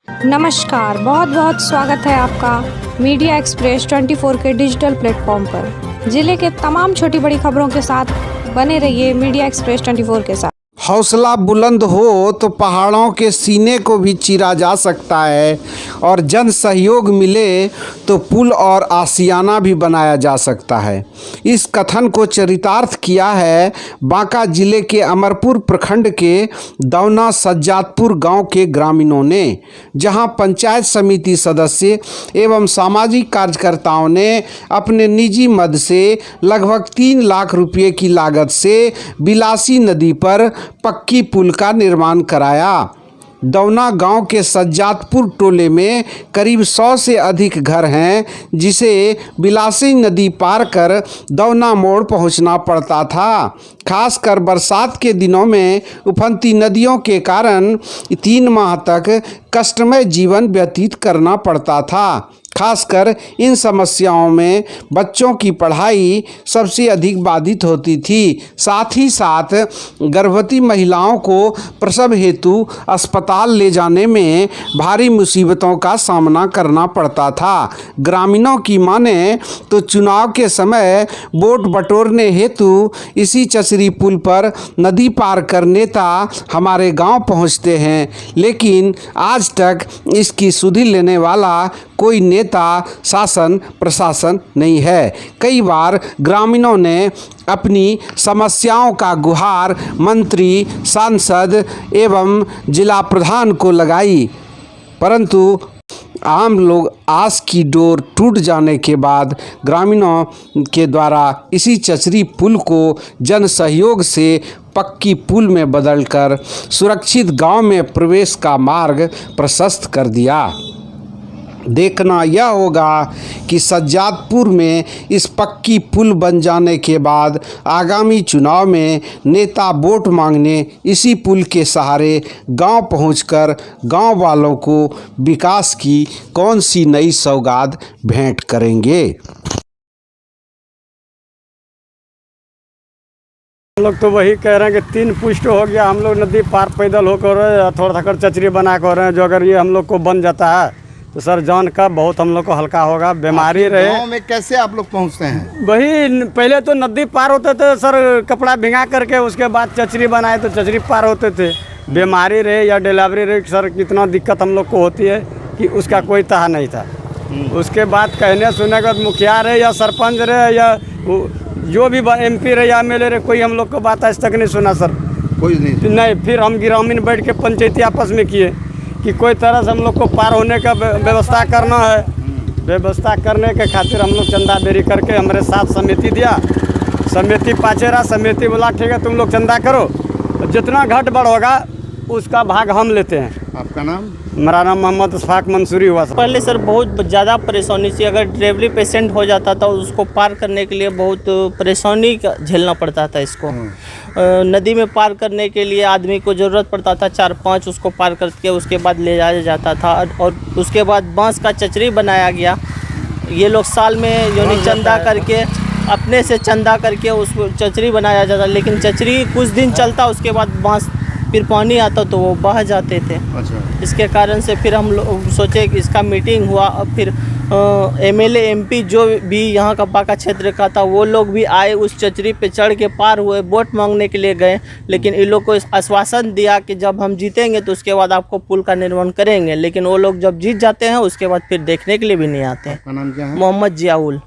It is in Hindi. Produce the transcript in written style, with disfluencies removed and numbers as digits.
नमस्कार, बहुत बहुत स्वागत है आपका मीडिया एक्सप्रेस 24 के डिजिटल प्लेटफॉर्म पर। जिले के तमाम छोटी बड़ी खबरों के साथ बने रहिए मीडिया एक्सप्रेस 24 के साथ। हौसला बुलंद हो तो पहाड़ों के सीने को भी चीरा जा सकता है और जन सहयोग मिले तो पुल और आशियाना भी बनाया जा सकता है। इस कथन को चरितार्थ किया है बांका जिले के अमरपुर प्रखंड के दौना सज्जादपुर गांव के ग्रामीणों ने, जहां पंचायत समिति सदस्य एवं सामाजिक कार्यकर्ताओं ने अपने निजी मद से लगभग 3 लाख रुपये की लागत से बिलासी नदी पर पक्की पुल का निर्माण कराया। दौना गांव के सज्जादपुर टोले में करीब 100 से अधिक घर हैं, जिसे बिलासी नदी पार कर दौना मोड़ पहुंचना पड़ता था। खासकर बरसात के दिनों में उफनती नदियों के कारण 3 माह तक कष्टमय जीवन व्यतीत करना पड़ता था। खासकर इन समस्याओं में बच्चों की पढ़ाई सबसे अधिक बाधित होती थी। साथ ही साथ गर्भवती महिलाओं को प्रसव हेतु अस्पताल ले जाने में भारी मुसीबतों का सामना करना पड़ता था। ग्रामीणों की माने तो चुनाव के समय वोट बटोरने हेतु इसी चचरी पुल पर नदी पार कर नेता हमारे गांव पहुंचते हैं, लेकिन आज तक इसकी सुधि लेने वाला कोई नेता शासन प्रशासन नहीं है। कई बार ग्रामीणों ने अपनी समस्याओं का गुहार मंत्री, सांसद एवं जिला प्रधान को लगाई, परंतु आम लोग आस की डोर टूट जाने के बाद ग्रामीणों के द्वारा इसी चचरी पुल को जन सहयोग से पक्की पुल में बदलकर सुरक्षित गांव में प्रवेश का मार्ग प्रशस्त कर दिया। देखना यह होगा कि सज्जादपुर में इस पक्की पुल बन जाने के बाद आगामी चुनाव में नेता वोट मांगने इसी पुल के सहारे गांव पहुंचकर गांव वालों को विकास की कौन सी नई सौगात भेंट करेंगे। हम लोग तो वही कह रहे हैं कि 3 पुष्ट हो गया, हम लोग नदी पार पैदल होकर थोड़ा थोड़ा चचरी बना कर रहे हैं। जो अगर ये हम लोग को बन जाता है तो सर जान का बहुत हम लोग को हल्का होगा। बीमारी रहे गाँव में कैसे आप लोग पहुंचते हैं? वही पहले तो नदी पार होते थे सर, कपड़ा भिंगा करके, उसके बाद चचरी बनाए तो चचरी पार होते थे। बीमारी रहे या डिलीवरी रहे सर, कितना दिक्कत हम लोग को होती है कि उसका कोई तहा नहीं था। उसके बाद कहने सुनने के बाद मुखिया रहे या सरपंच रहे या जो भी MP रहे या MLA रहे, कोई हम लोग को बात आज तक नहीं सुना सर, कोई नहीं। फिर हम ग्रामीण बैठ के पंचायती आपस में किए कि कोई तरह से हम लोग को पार होने का व्यवस्था करना है। व्यवस्था करने के खातिर हम लोग चंदा बेरी करके हमारे साथ समिति दिया। समिति पाछे रहा, समिति बोला ठीक है तुम लोग चंदा करो, जितना घट बढ़ होगा उसका भाग हम लेते हैं। आपका नाम? मेरा नाम मोहम्मद इस्फाक मंसूरी हुआ सर। पहले सर बहुत ज़्यादा परेशानी थी। अगर डिलीवरी पेशेंट हो जाता था उसको पार करने के लिए बहुत परेशानी झेलना पड़ता था। इसको नदी में पार करने के लिए आदमी को ज़रूरत पड़ता था 4-5, उसको पार करके उसके बाद ले जाया जाता था। और उसके बाद बांस का चचरी बनाया गया। ये लोग साल में यानी चंदा करके, अपने से चंदा करके उसको चचरी बनाया जाता, लेकिन चचरी कुछ दिन चलता, उसके बाद बांस फिर पानी आता तो वो बह जाते थे। अच्छा। इसके कारण से फिर हम लोग सोचे कि इसका मीटिंग हुआ। अब फिर MLA MP जो भी यहाँ का बांका क्षेत्र का था वो लोग भी आए, उस चचरी पे चढ़ के पार हुए, वोट मांगने के लिए गए। लेकिन इन लोग को आश्वासन दिया कि जब हम जीतेंगे तो उसके बाद आपको पुल का निर्माण करेंगे, लेकिन वो लोग जब जीत जाते हैं उसके बाद फिर देखने के लिए भी नहीं आते हैं। आपका नाम क्या है? मोहम्मद जियाउल।